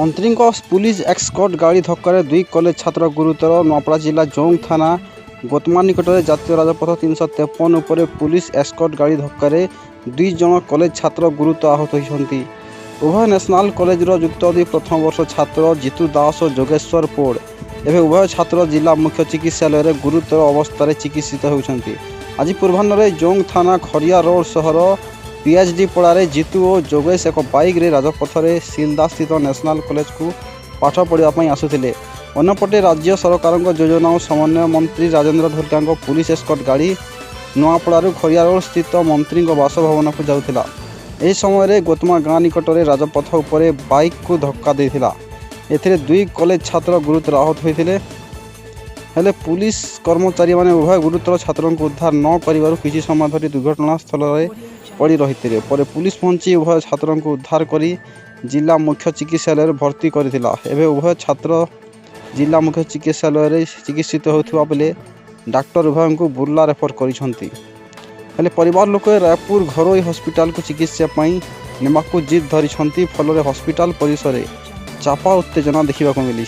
मंत्री पुलिस एक्सकॉट गाड़ी धक्कर 2 कॉलेज छात्र गुरुतर। नूआपड़ा जिला जोंग थाना गोतमा निकट में जातीय राजपथ 353 उपर पुलिस एक्सकॉट गाड़ी धक्कर 2 जन कॉलेज छात्र गुरुतर आहत होती। उभय नेशनल कॉलेज युक्त 2 प्रथम वर्ष छात्र जितु दास और जोगेश्वर पोड़ एवं उभय छात्र जिला मुख्य चिकित्सालय गुरुतर अवस्था चिकित्सित होती। आज पूर्वाह्न जोंग थाना खरिया रोड सहर पीएचडी पड़ारे जितु और जोगेश एक बाइक रे राजपथ में सिलदा स्थित नेशनल कॉलेज को पाठ पढ़ाई आसुले। अन्यपटे राज्य सरकार योजना और समन्वय मंत्री राजेन्द्र ढोलकिया पुलिस एस्कॉट गाड़ी नुआपड़ारू खरिया रोड स्थित मंत्री बासभवन को जाऊला। यह समय गोतमा गाँ निकट में राजपथ उपर बाइक को धक्का देता। एथिरे 2 कॉलेज छात्र गुरुतर आहत होते हेले पुलिस कर्मचारी माने उभय गुरुतर छात्रों को उद्धार न कर किसी समय धरी दुर्घटना स्थल पड़ी रही पर पुलिस पहुंची उभय छात्रों को उद्धार कर जिला मुख्य चिकित्सालय भर्ती करथिला। एवं उभय छात्र जिला मुख्य चिकित्सालय चिकित्सित होता बेले डाक्टर उभय को बुर्ला रेफर करिसेंती। हेले परिवार लोक रायपुर घरोई हॉस्पिटल को चिकित्सा नेमाकू जिद धरी फल हॉस्पिटल परिसर चापा उत्तेजना देखा मिली।